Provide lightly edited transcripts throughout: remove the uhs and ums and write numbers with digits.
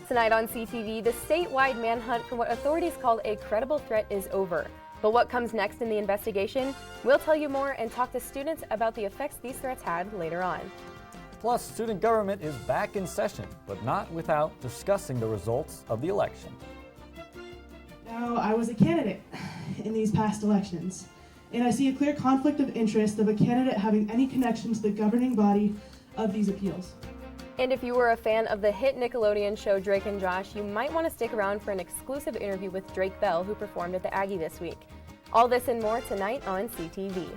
Tonight on CTV, the statewide manhunt for what authorities called a credible threat is over. But what comes next in the investigation? We'll tell you more and talk to students about the effects these threats had later on. Plus, student government is back in session, but not without discussing the results of the election. Now, I was a candidate in these past elections, and I see a clear conflict of interest of a candidate having any connection to the governing body of these appeals. And if you were a fan of the hit Nickelodeon show Drake and Josh, you might want to stick around for an exclusive interview with Drake Bell, who performed at the Aggie this week. All this and more tonight on CTV.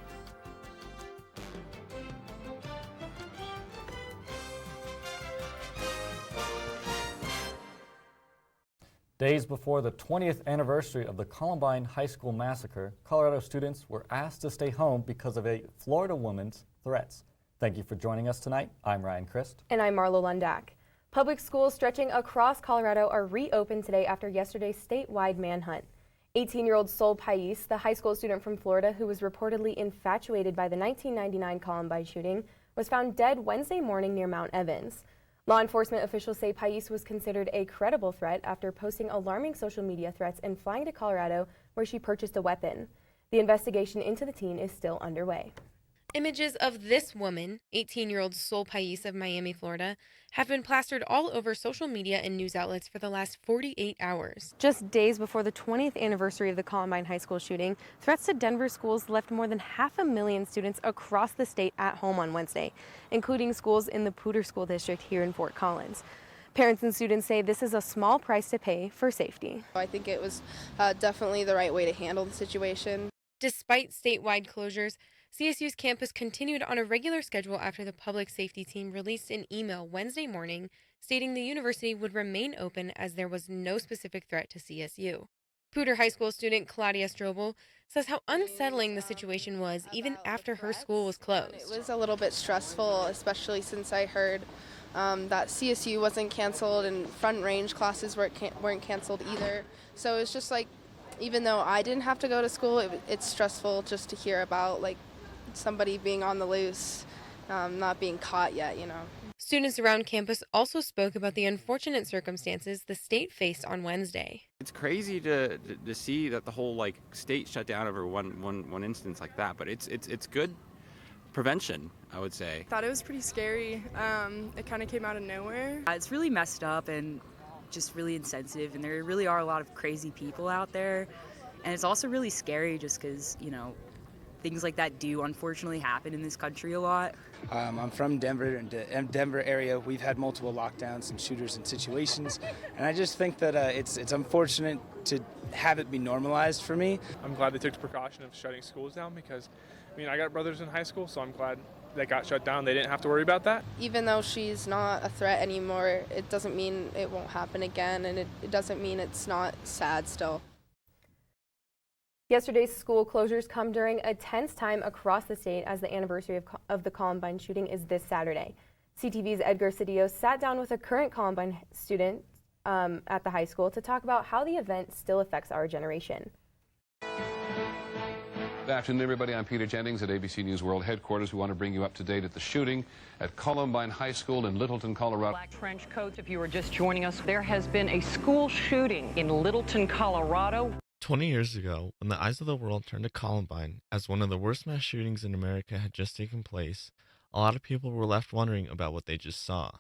Days before the 20th anniversary of the Columbine High School massacre, Colorado students were asked to stay home because of a Florida woman's threats. Thank you for joining us tonight. I'm Ryan Christ. And I'm Marlo Lundak. Public schools stretching across Colorado are reopened today after yesterday's statewide manhunt. 18-year-old Sol Pais, the high school student from Florida who was reportedly infatuated by the 1999 Columbine shooting, was found dead Wednesday morning near Mount Evans. Law enforcement officials say Pais was considered a credible threat after posting alarming social media threats and flying to Colorado, where she purchased a weapon. The investigation into the teen is still underway. Images of this woman, 18-year-old Sol Pais of Miami, Florida, have been plastered all over social media and news outlets for the last 48 hours. Just days before the 20th anniversary of the Columbine High School shooting, threats to Denver schools left more than 500,000 students across the state at home on Wednesday, including schools in the Poudre School District here in Fort Collins. Parents and students say this is a small price to pay for safety. I think it was definitely the right way to handle the situation. Despite statewide closures, CSU's campus continued on a regular schedule after the public safety team released an email Wednesday morning stating the university would remain open as there was no specific threat to CSU. Poudre High School student Claudia Strobel says how unsettling the situation was even after her school was closed. It was a little bit stressful, especially since I heard that CSU wasn't canceled and front range classes weren't canceled either. So it's just like, even though I didn't have to go to school, it's stressful just to hear about like somebody being on the loose, not being caught yet, you know. Students around campus also spoke about the unfortunate circumstances the state faced on Wednesday. It's crazy to see that the whole state shut down over one instance like that, but it's good prevention, I would say. I thought it was pretty scary. It kind of came out of nowhere. It's really messed up and just really insensitive, and there really are a lot of crazy people out there, and it's also really scary just because, you know, things like that do unfortunately happen in this country a lot. I'm from Denver, and in Denver area we've had multiple lockdowns and shooters and situations, and I just think that it's unfortunate to have it be normalized for me. I'm glad they took the precaution of shutting schools down because, I mean, I got brothers in high school, so I'm glad they got shut down. They didn't have to worry about that. Even though she's not a threat anymore, it doesn't mean it won't happen again, and it doesn't mean it's not sad still. Yesterday's school closures come during a tense time across the state as the anniversary of the Columbine shooting is this Saturday. CTV's Edgar Cedillo sat down with a current Columbine student at the high school to talk about how the event still affects our generation. Good afternoon, everybody. I'm Peter Jennings at ABC News World Headquarters. We want to bring you up to date at the shooting at Columbine High School in Littleton, Colorado. Black trench coats, if you were just joining us, there has been a school shooting in Littleton, Colorado. 20 years ago, when the eyes of the world turned to Columbine as one of the worst mass shootings in America had just taken place, a lot of people were left wondering about what they just saw.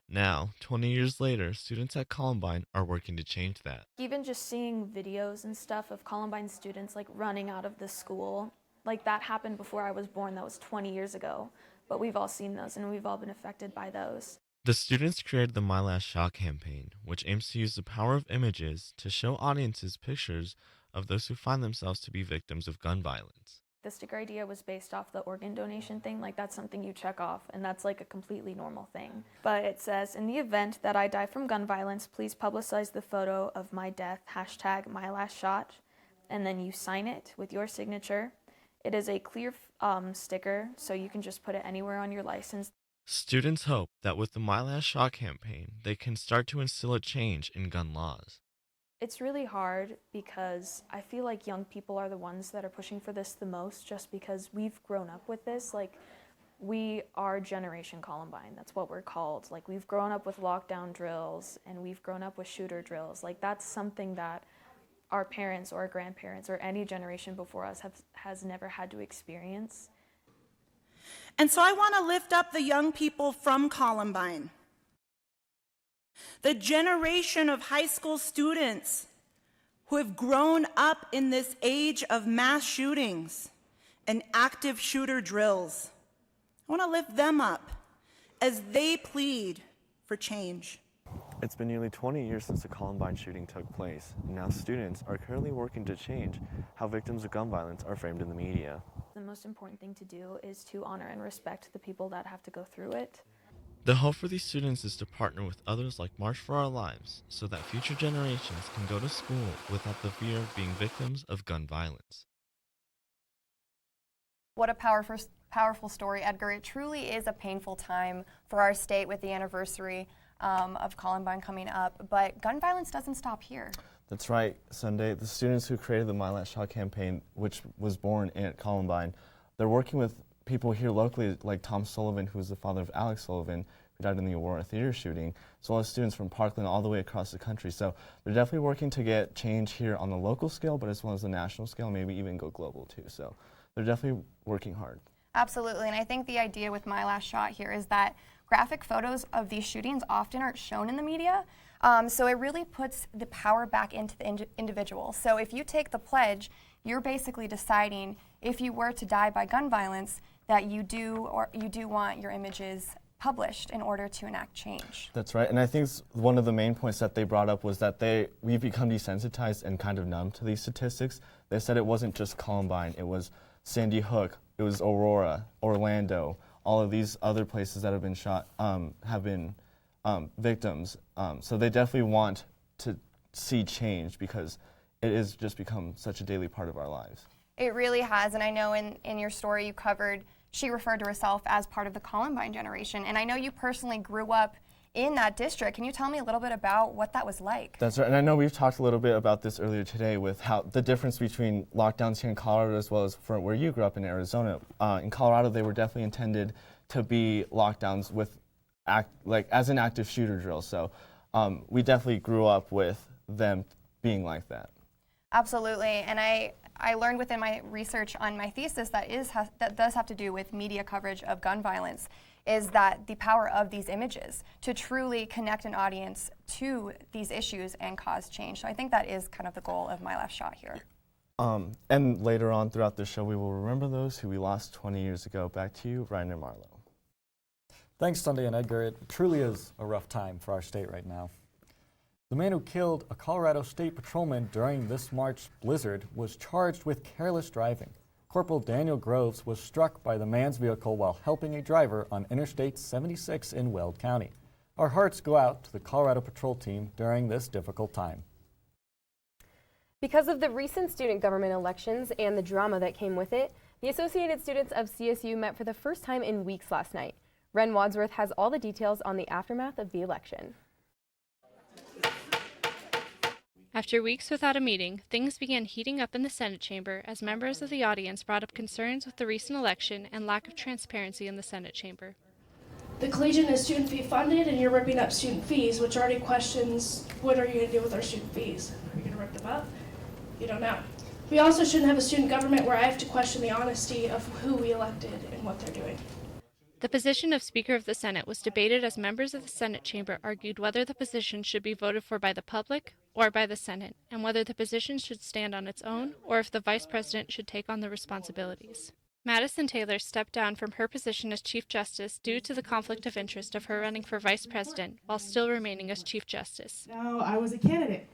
Now, 20 years later, students at Columbine are working to change that. Even just seeing videos and stuff of Columbine students running out of the school, that happened before I was born. That was 20 years ago. But we've all seen those and we've all been affected by those. The students created the My Last Shot campaign, which aims to use the power of images to show audiences pictures of those who find themselves to be victims of gun violence. The sticker idea was based off the organ donation thing. That's something you check off, and that's a completely normal thing. But it says, in the event that I die from gun violence, please publicize the photo of my death, #MyLastShot, and then you sign it with your signature. It is a clear sticker, so you can just put it anywhere on your license. Students hope that with the My Last Shot campaign, they can start to instill a change in gun laws. It's really hard because I feel like young people are the ones that are pushing for this the most, just because we've grown up with this. we are Generation Columbine. That's what we're called. Like, we've grown up with lockdown drills and we've grown up with shooter drills. Like, that's something that our parents or our grandparents or any generation before us has never had to experience. And so I want to lift up the young people from Columbine, the generation of high school students who have grown up in this age of mass shootings and active shooter drills. I want to lift them up as they plead for change. It's been nearly 20 years since the Columbine shooting took place, and now students are currently working to change how victims of gun violence are framed in the media. The most important thing to do is to honor and respect the people that have to go through it. The hope for these students is to partner with others like March for Our Lives so that future generations can go to school without the fear of being victims of gun violence. What a powerful story, Edgar. It truly is a painful time for our state with the anniversary of Columbine coming up, but gun violence doesn't stop here. That's right, Sunday. The students who created the My Last Shot campaign, which was born at Columbine, they're working with people here locally like Tom Sullivan, who is the father of Alex Sullivan, who died in the Aurora Theater shooting, as well as students from Parkland all the way across the country. So they're definitely working to get change here on the local scale, but as well as the national scale, maybe even go global too. So they're definitely working hard. Absolutely, and I think the idea with My Last Shot here is that graphic photos of these shootings often aren't shown in the media, so it really puts the power back into the individual. So if you take the pledge, you're basically deciding if you were to die by gun violence that you do want your images published in order to enact change. That's right, and I think one of the main points that they brought up was that we've become desensitized and kind of numb to these statistics. They said it wasn't just Columbine, it was Sandy Hook, it was Aurora, Orlando, all of these other places that have been shot have been victims. So they definitely want to see change because it has just become such a daily part of our lives. It really has, and I know in your story you covered, she referred to herself as part of the Columbine generation, and I know you personally grew up in that district. Can you tell me a little bit about what that was like? That's right, and I know we've talked a little bit about this earlier today with how the difference between lockdowns here in Colorado as well as for where you grew up in Arizona. In Colorado, they were definitely intended to be lockdowns with as an active shooter drill. So we definitely grew up with them being like that. Absolutely, and I learned within my research on my thesis that does have to do with media coverage of gun violence, is that the power of these images to truly connect an audience to these issues and cause change. So I think that is kind of the goal of My Last Shot here. And later on throughout the show, we will remember those who we lost 20 years ago. Back to you, Ryan and Marlo. Thanks, Sunday and Edgar. It truly is a rough time for our state right now. The man who killed a Colorado State Patrolman during this March blizzard was charged with careless driving. Corporal Daniel Groves was struck by the man's vehicle while helping a driver on Interstate 76 in Weld County. Our hearts go out to the Colorado Patrol team during this difficult time. Because of the recent student government elections and the drama that came with it, the Associated Students of CSU met for the first time in weeks last night. Ren Wadsworth has all the details on the aftermath of the election. After weeks without a meeting, things began heating up in the Senate chamber as members of the audience brought up concerns with the recent election and lack of transparency in the Senate chamber. The collegiate is student fee funded, and you're ripping up student fees, which already questions, what are you going to do with our student fees? Are you going to rip them up? You don't know. We also shouldn't have a student government where I have to question the honesty of who we elected and what they're doing. The position of Speaker of the Senate was debated as members of the Senate chamber argued whether the position should be voted for by the public or by the Senate, and whether the position should stand on its own or if the Vice President should take on the responsibilities. Madison Taylor stepped down from her position as Chief Justice due to the conflict of interest of her running for Vice President while still remaining as Chief Justice. Now, I was a candidate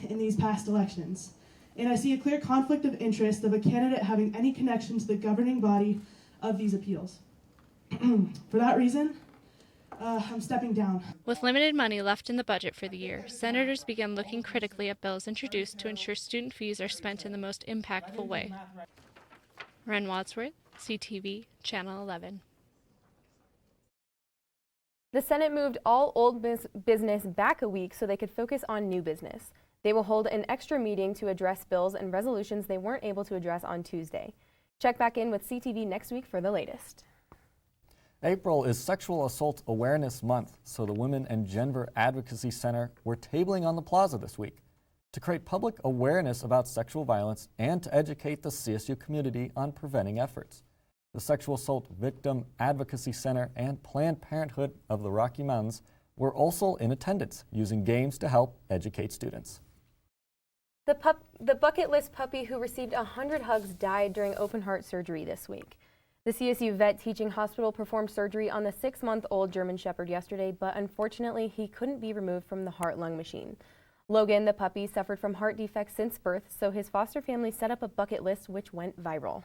in these past elections, and I see a clear conflict of interest of a candidate having any connection to the governing body of these appeals. For that reason, I'm stepping down. With limited money left in the budget for the year, senators began looking critically at bills introduced to ensure student fees are spent in the most impactful way. Ren Wadsworth, CTV, Channel 11. The Senate moved all old business back a week so they could focus on new business. They will hold an extra meeting to address bills and resolutions they weren't able to address on Tuesday. Check back in with CTV next week for the latest. April is Sexual Assault Awareness Month, so the Women and Gender Advocacy Center were tabling on the plaza this week to create public awareness about sexual violence and to educate the CSU community on preventing efforts. The Sexual Assault Victim Advocacy Center and Planned Parenthood of the Rocky Mountains were also in attendance, using games to help educate students. The bucket list puppy who received 100 hugs died during open heart surgery this week. The CSU Vet Teaching Hospital performed surgery on the 6-month-old German Shepherd yesterday, but unfortunately he couldn't be removed from the heart-lung machine. Logan, the puppy, suffered from heart defects since birth, so his foster family set up a bucket list which went viral.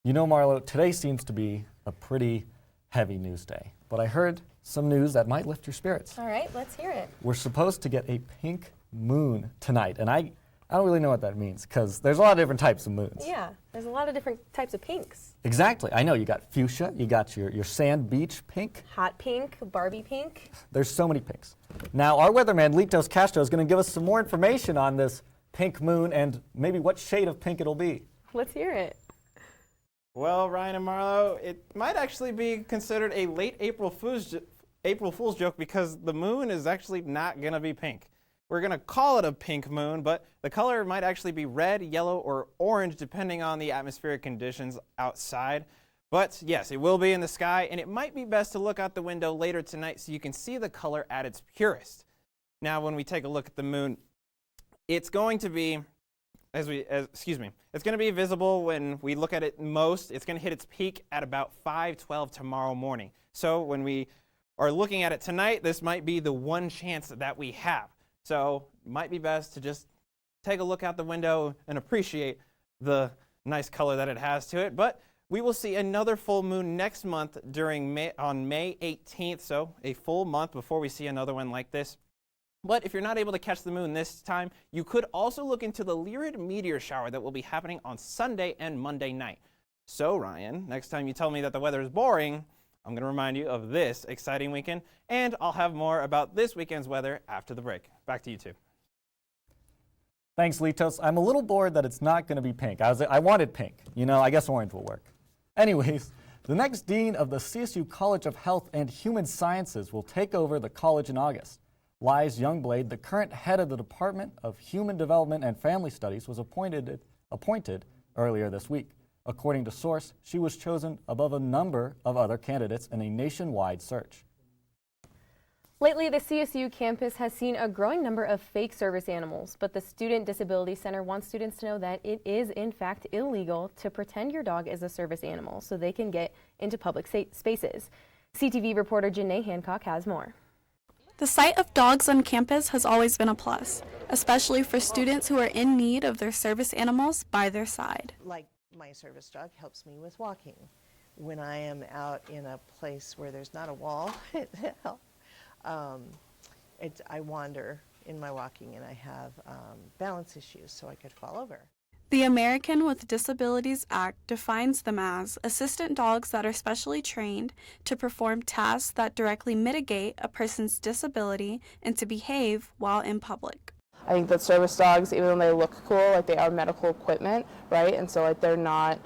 You know, Marlo, today seems to be a pretty heavy news day, but I heard some news that might lift your spirits. All right, let's hear it. We're supposed to get a pink moon tonight, and I don't really know what that means because there's a lot of different types of moons. Yeah, there's a lot of different types of pinks. Exactly. I know you got fuchsia, you got your sand beach pink. Hot pink, Barbie pink. There's so many pinks. Now, our weatherman, Litos Castro, is going to give us some more information on this pink moon and maybe what shade of pink it'll be. Let's hear it. Well, Ryan and Marlo, it might actually be considered a late April Fool's joke because the moon is actually not going to be pink. We're going to call it a pink moon, but the color might actually be red, yellow, or orange depending on the atmospheric conditions outside. But yes, it will be in the sky, and it might be best to look out the window later tonight so you can see the color at its purest. Now, when we take a look at the moon, it's going to be, it's going to be visible when we look at it most. It's going to hit its peak at about 5:12 tomorrow morning. So when we are looking at it tonight, this might be the one chance that we have. So it might be best to just take a look out the window and appreciate the nice color that it has to it. But we will see another full moon next month on May 18th, so a full month before we see another one like this. But if you're not able to catch the moon this time, you could also look into the Lyrid meteor shower that will be happening on Sunday and Monday night. So Ryan, next time you tell me that the weather is boring, I'm going to remind you of this exciting weekend, and I'll have more about this weekend's weather after the break. Back to you two. Thanks, Litos. I'm a little bored that it's not going to be pink. I wanted pink. You know, I guess orange will work. Anyways, the next dean of the CSU College of Health and Human Sciences will take over the college in August. Liz Youngblade, the current head of the Department of Human Development and Family Studies, was appointed earlier this week. According to Source, she was chosen above a number of other candidates in a nationwide search. Lately, the CSU campus has seen a growing number of fake service animals, but the Student Disability Center wants students to know that it is, in fact, illegal to pretend your dog is a service animal so they can get into public spaces. CTV reporter Janae Hancock has more. The sight of dogs on campus has always been a plus, especially for students who are in need of their service animals by their side. Like my service dog helps me with walking. When I am out in a place where there's not a wall, I wander in my walking and I have balance issues, so I could fall over. The American with Disabilities Act defines them as assistant dogs that are specially trained to perform tasks that directly mitigate a person's disability and to behave while in public. I think that service dogs, even though they look cool, like they are medical equipment, right? And so like they're not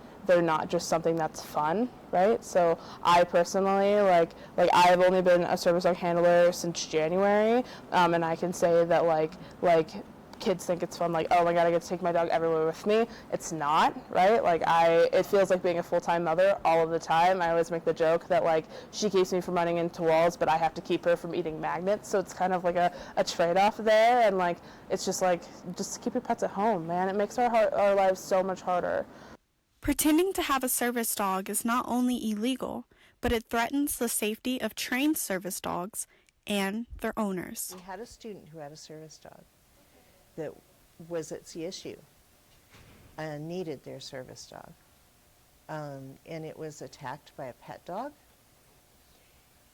just something that's fun, right? So I personally, like I've only been a service dog handler since January, and I can say that like kids think it's fun, like, oh my god, I get to take my dog everywhere with me. It's not, right? It feels like being a full-time mother all of the time. I always make the joke that like she keeps me from running into walls, but I have to keep her from eating magnets. So it's kind of like a trade-off there, and like it's just keep your pets at home, man. It makes our lives so much harder. Pretending to have a service dog is not only illegal, but it threatens the safety of trained service dogs and their owners. We had a student who had a service dog that was at CSU and needed their service dog. And it was attacked by a pet dog.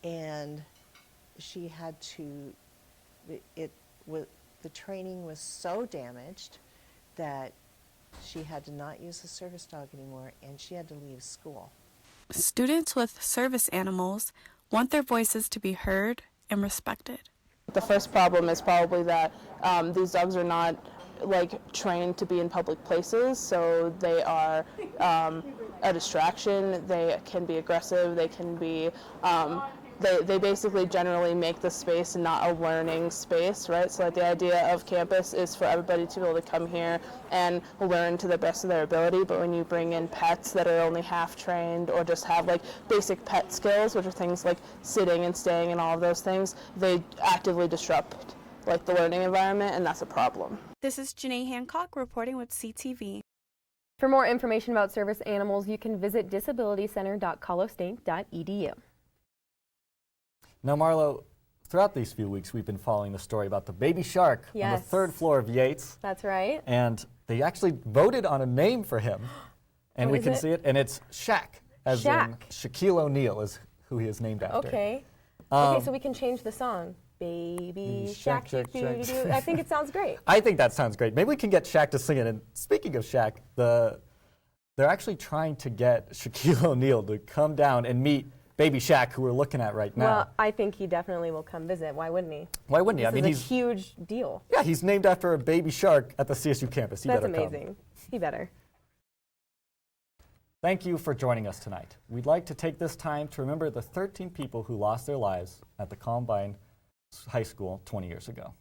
And she had to, the training was so damaged that she had to not use the service dog anymore, and she had to leave school. Students with service animals want their voices to be heard and respected. The first problem is probably that these dogs are not like trained to be in public places, so they are a distraction. They can be aggressive. They can be they basically generally make the space not a learning space, right? So like the idea of campus is for everybody to be able to come here and learn to the best of their ability, but when you bring in pets that are only half trained or just have like basic pet skills, which are things like sitting and staying and all of those things, they actively disrupt like the learning environment, and that's a problem. This is Janae Hancock reporting with CTV. For more information about service animals, you can visit disabilitycenter.colostate.edu. Now, Marlo, throughout these few weeks, we've been following the story about the baby shark on the third floor of Yates. That's right. And they actually voted on a name for him. And we can see it, and it's Shaq, as in Shaquille O'Neal is who he is named after. Okay. Okay, so we can change the song. Baby Shaq, Shaq. I think it sounds great. I think that sounds great. Maybe we can get Shaq to sing it. And speaking of Shaq, they're actually trying to get Shaquille O'Neal to come down and meet Baby Shaq, who we're looking at right now. Well, I think he definitely will come visit. Why wouldn't he? Why wouldn't he? I mean, he's a huge deal. Yeah, he's named after a baby shark at the CSU campus. That's amazing. He better. Thank you for joining us tonight. We'd like to take this time to remember the 13 people who lost their lives at the Columbine High School 20 years ago.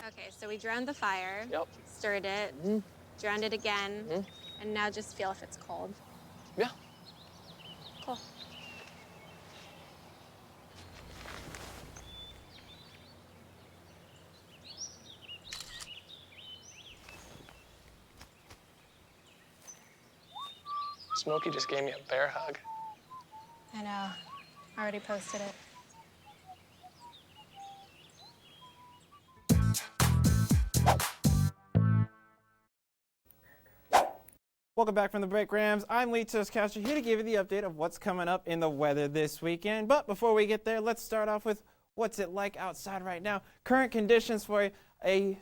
Okay, so we drowned the fire, stirred it, drowned it again, and now just feel if it's cold. Yeah. Cool. Smokey just gave me a bear hug. I know. I already posted it. Welcome back from the break, Rams. I'm Lee Toscastro here to give you the update of what's coming up in the weather this weekend. But before we get there, let's start off with what's it like outside right now. Current conditions for a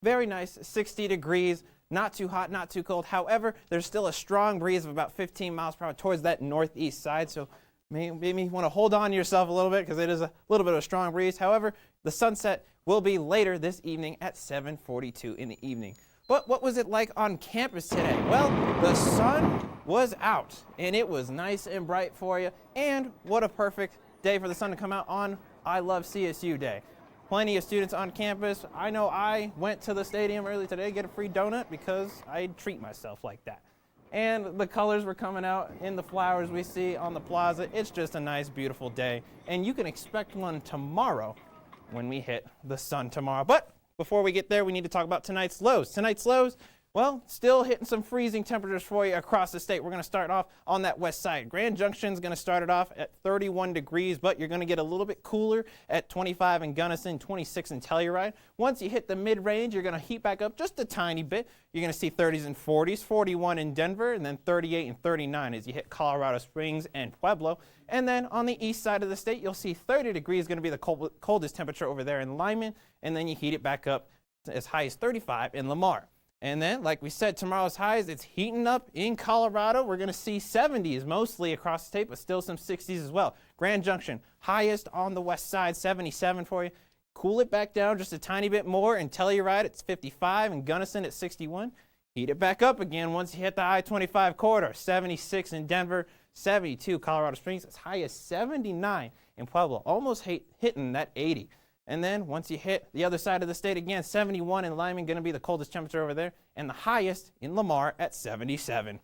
very nice 60 degrees. Not too hot, not too cold. However, there's still a strong breeze of about 15 miles per hour towards that northeast side. So maybe you want to hold on to yourself a little bit because it is a little bit of a strong breeze. However, the sunset will be later this evening at 7:42 in the evening. But what was it like on campus today? Well, the sun was out and it was nice and bright for you. And what a perfect day for the sun to come out on I Love CSU Day. Plenty of students on campus. I know I went to the stadium early today to get a free donut because I treat myself like that. And the colors were coming out in the flowers we see on the plaza. It's just a nice, beautiful day. And you can expect one tomorrow when we hit the sun tomorrow. But before we get there, we need to talk about tonight's lows. Tonight's lows, well, still hitting some freezing temperatures for you across the state. We're going to start off on that west side. Grand Junction is going to start it off at 31 degrees, but you're going to get a little bit cooler at 25 in Gunnison, 26 in Telluride. Once you hit the mid-range, you're going to heat back up just a tiny bit. You're going to see 30s and 40s, 41 in Denver, and then 38 and 39 as you hit Colorado Springs and Pueblo. And then on the east side of the state, you'll see 30 degrees going to be the coldest temperature over there in Lyman, and then you heat it back up as high as 35 in Lamar. And then, like we said, tomorrow's highs, it's heating up in Colorado. We're going to see 70s mostly across the state, but still some 60s as well. Grand Junction, highest on the west side, 77 for you. Cool it back down just a tiny bit more in Telluride, it's 55, and Gunnison at 61. Heat it back up again once you hit the I-25 corridor, 76 in Denver, 72 Colorado Springs, as high as 79 in Pueblo, almost hitting that 80. And then once you hit the other side of the state again, 71 in Lyman, going to be the coldest temperature over there, and the highest in Lamar at 77.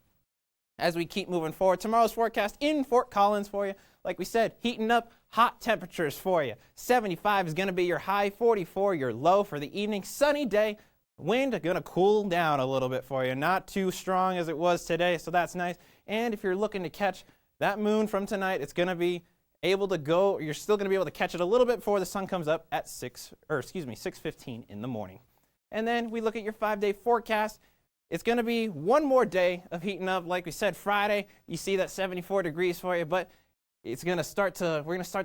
As we keep moving forward, tomorrow's forecast in Fort Collins for you. Like we said, heating up, hot temperatures for you. 75 is going to be your high, 44 your low for the evening. Sunny day, wind going to cool down a little bit for you. Not too strong as it was today, so that's nice. And if you're looking to catch that moon from tonight, it's going to be able to go, you're still going to be able to catch it a little bit before the sun comes up at 6:15 in the morning. And then we look at your 5-day forecast. It's going to be one more day of heating up. Like we said, Friday, you see that 74 degrees for you, but we're going to start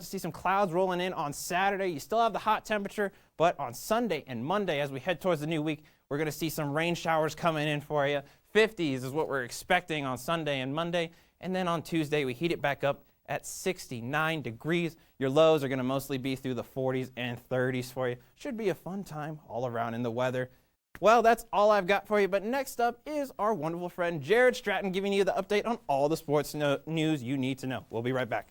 to see some clouds rolling in on Saturday. You still have the hot temperature, but on Sunday and Monday, as we head towards the new week, we're going to see some rain showers coming in for you. 50s is what we're expecting on Sunday and Monday. And then on Tuesday, we heat it back up at 69 degrees. Your lows are going to mostly be through the 40s and 30s for you. Should be a fun time all around in the weather. Well, that's all I've got for you, but next up is our wonderful friend Jared Stratton giving you the update on all the sports news you need to know. We'll be right back.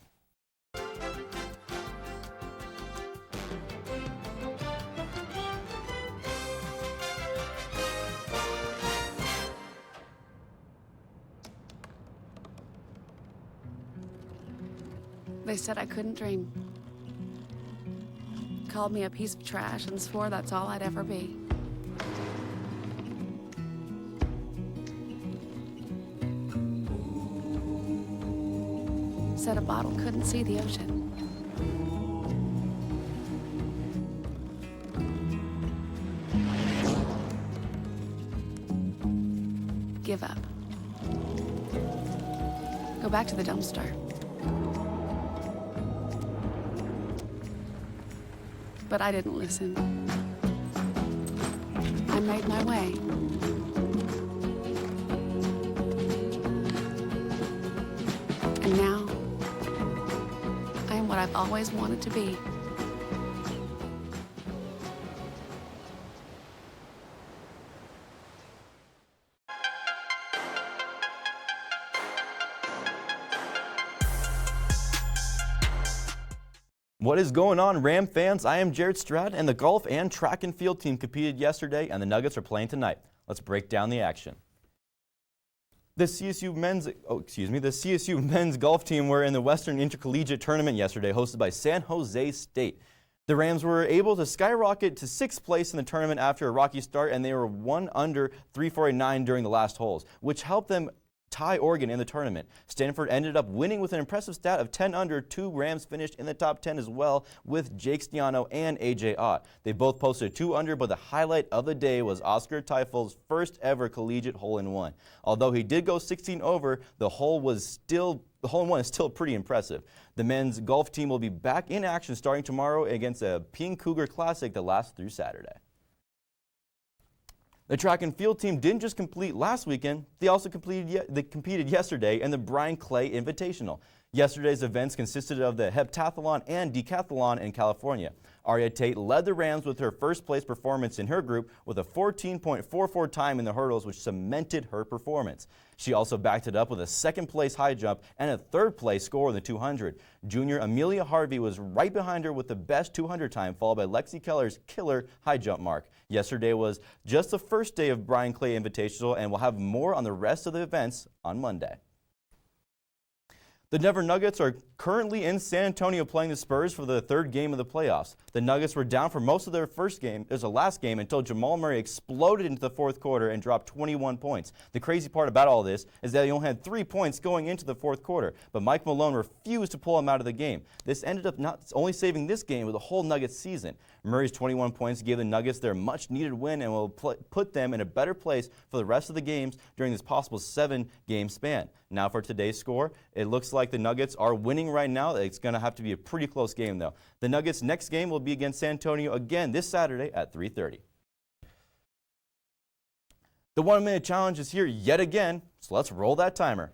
They said I couldn't dream. Called me a piece of trash and swore that's all I'd ever be. Said a bottle couldn't see the ocean. Give up. Go back to the dumpster. But I didn't listen. I made my way. And now, I am what I've always wanted to be. What is going on, Ram fans? I am Jared Stratton, and the golf and track and field team competed yesterday, and the Nuggets are playing tonight. Let's break down the action. The CSU men's golf team were in the Western Intercollegiate Tournament yesterday, hosted by San Jose State. The Rams were able to skyrocket to 6th place in the tournament after a rocky start, and they were 1 under 349 during the last holes, which helped them tie Oregon in the tournament. Stanford ended up winning with an impressive stat of 10 under. 2 Rams finished in the top 10 as well, with Jake Stiano and A.J. Ott. They both posted 2 under, but the highlight of the day was Oscar Teufel's first ever collegiate hole-in-one. Although he did go 16 over, the hole-in-one is still pretty impressive. The men's golf team will be back in action starting tomorrow against a Pink Cougar Classic that lasts through Saturday. The track and field team didn't just complete last weekend, they also competed yesterday in the Brian Clay Invitational. Yesterday's events consisted of the heptathlon and decathlon in California. Aria Tate led the Rams with her first place performance in her group with a 14.44 time in the hurdles, which cemented her performance. She also backed it up with a 2nd place high jump and a 3rd place score in the 200. Junior Amelia Harvey was right behind her with the best 200 time, followed by Lexi Keller's killer high jump mark. Yesterday was just the first day of Brian Clay Invitational, and we'll have more on the rest of the events on Monday. The Denver Nuggets are currently in San Antonio playing the Spurs for the 3rd game of the playoffs. The Nuggets were down for most of their last game until Jamal Murray exploded into the 4th quarter and dropped 21 points. The crazy part about all this is that he only had 3 points going into the 4th quarter, but Mike Malone refused to pull him out of the game. This ended up not only saving this game, but the whole Nuggets season. Murray's 21 points gave the Nuggets their much-needed win and will put them in a better place for the rest of the games during this possible 7-game span. Now for today's score, it looks like the Nuggets are winning right now. It's going to have to be a pretty close game, though. The Nuggets' next game will be against San Antonio again this Saturday at 3:30. The 1-minute challenge is here yet again, so let's roll that timer.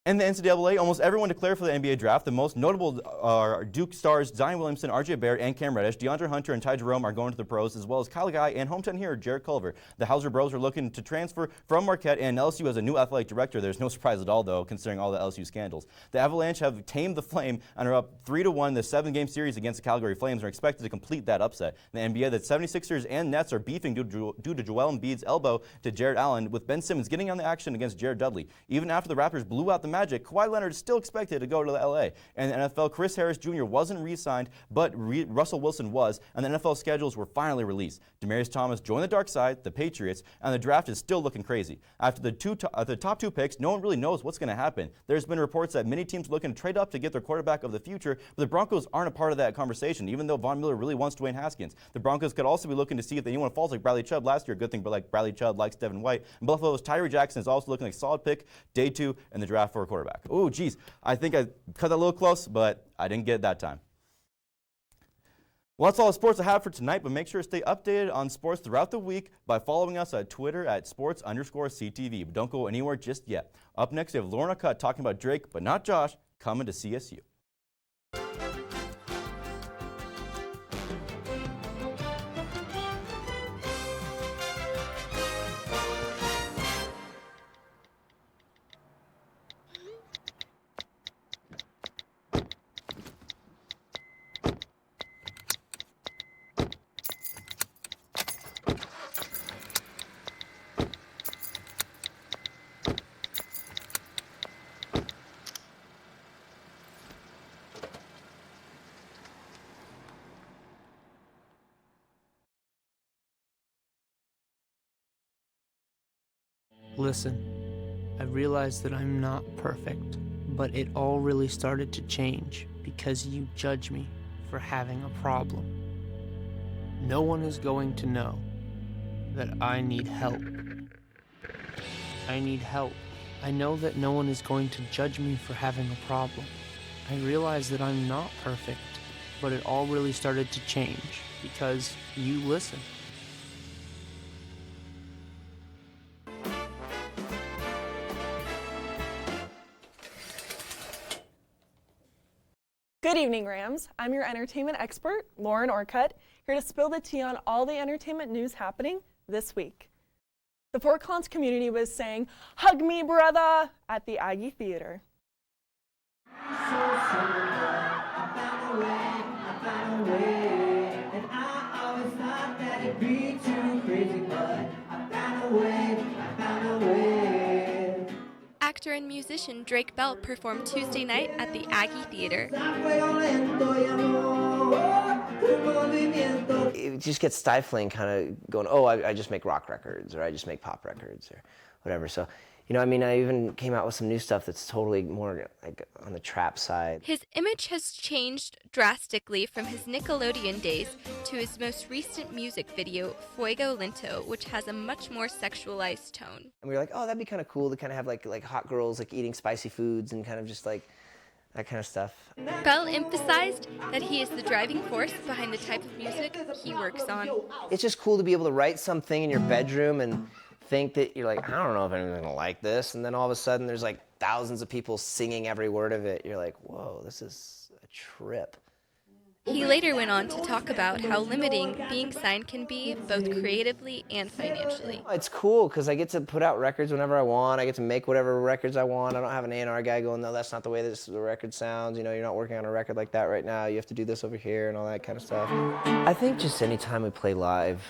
In the NCAA, almost everyone declared for the NBA draft. The most notable are Duke stars Zion Williamson, R.J. Barrett, and Cam Reddish. DeAndre Hunter and Ty Jerome are going to the pros, as well as Kyle Guy and hometown hero Jarrett Culver. The Hauser Bros are looking to transfer from Marquette, and LSU has a new athletic director. There's no surprise at all, though, considering all the LSU scandals. The Avalanche have tamed the Flame and are up 3-1 in the 7-game series against the Calgary Flames and are expected to complete that upset. In the NBA, the 76ers and Nets are beefing due to Joel Embiid's elbow to Jared Allen, with Ben Simmons getting on the action against Jared Dudley. Even after the Raptors blew out the Magic, Kawhi Leonard is still expected to go to the LA. And the NFL, Chris Harris Jr. wasn't re-signed, but Russell Wilson was, and the NFL schedules were finally released. Demaryius Thomas joined the dark side, the Patriots, and the draft is still looking crazy. After the top 2 picks, no one really knows what's going to happen. There's been reports that many teams are looking to trade up to get their quarterback of the future, but the Broncos aren't a part of that conversation, even though Von Miller really wants Dwayne Haskins. The Broncos could also be looking to see if anyone falls like Bradley Chubb last year. Good thing, but like Bradley Chubb likes Devin White. And Buffalo's Tyree Jackson is also looking like a solid pick, day 2 in the draft for a quarterback. Oh, geez. I think I cut that a little close, but I didn't get it that time. Well, that's all the sports I have for tonight, but make sure to stay updated on sports throughout the week by following us at Twitter at sports_CTV. But don't go anywhere just yet. Up next, we have Lorna Cutt talking about Drake, but not Josh, coming to CSU. Listen, I realize that I'm not perfect, but it all really started to change because you judge me for having a problem. No one is going to know that I need help. I need help. I know that no one is going to judge me for having a problem. I realize that I'm not perfect, but it all really started to change because you listen. Good evening, Rams. I'm your entertainment expert, Lauren Orcutt, here to spill the tea on all the entertainment news happening this week. The Fort Collins community was saying, "Hug me, brother," at the Aggie Theater. Actor and musician Drake Bell performed Tuesday night at the Aggie Theater. It just gets stifling, kind of going, oh, I just make rock records, or I just make pop records, or whatever. So, you know, I mean, I even came out with some new stuff that's totally more like on the trap side. His image has changed drastically from his Nickelodeon days to his most recent music video, Fuego Lento, which has a much more sexualized tone. And we were like, oh, that'd be kind of cool to kind of have like hot girls like eating spicy foods and kind of just like that kind of stuff. Bell emphasized that he is the driving force behind the type of music he works on. It's just cool to be able to write something in your bedroom and think that you're like, I don't know if anyone's gonna like this, and then all of a sudden there's like thousands of people singing every word of it. You're like, whoa, this is a trip. He later went on to talk about how limiting being signed can be, both creatively and financially. It's cool because I get to put out records whenever I want. I get to make whatever records I want. I don't have an A&R guy going, no, that's not the way the record sounds. You know, you're not working on a record like that right now. You have to do this over here and all that kind of stuff. I think just anytime we play live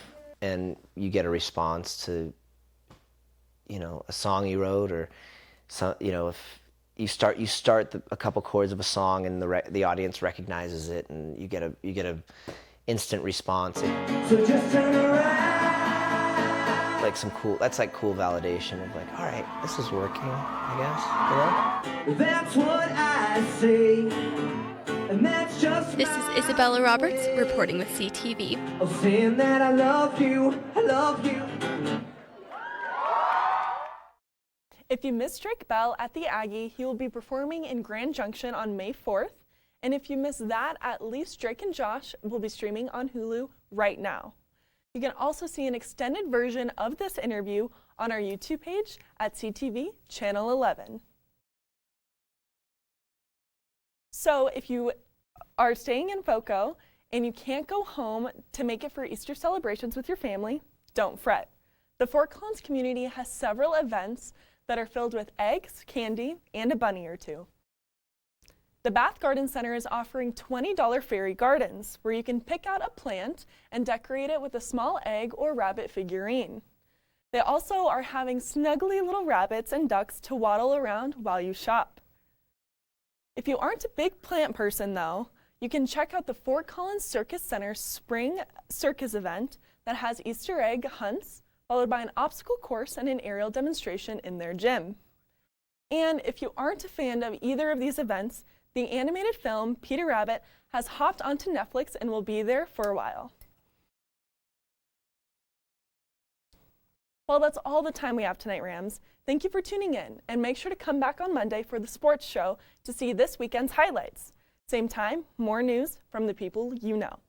and you get a response to, you know, a song you wrote, or some, you know, if you start a couple chords of a song and the audience recognizes it, and you get a instant response. So just turn around. Like that's like cool validation of like, all right, this is working, I guess. You know? That's what I say, and that's just. This is Isabella Roberts reporting with CTV. Saying that I love you, I love you. If you missed Drake Bell at the Aggie, he will be performing in Grand Junction on May 4th. And if you missed that, at least Drake and Josh will be streaming on Hulu right now. You can also see an extended version of this interview on our YouTube page at CTV Channel 11. So if you are staying in FOCO and you can't go home to make it for Easter celebrations with your family, don't fret. The Fort Collins community has several events that are filled with eggs, candy, and a bunny or two. The Bath Garden Center is offering $20 fairy gardens, where you can pick out a plant and decorate it with a small egg or rabbit figurine. They also are having snuggly little rabbits and ducks to waddle around while you shop. If you aren't a big plant person though, you can check out the Fort Collins Circus Center Spring Circus event that has Easter egg hunts, followed by an obstacle course and an aerial demonstration in their gym. And if you aren't a fan of either of these events, the animated film Peter Rabbit has hopped onto Netflix and will be there for a while. Well, that's all the time we have tonight, Rams. Thank you for tuning in, and make sure to come back on Monday for the sports show to see this weekend's highlights. Same time, more news from the people you know.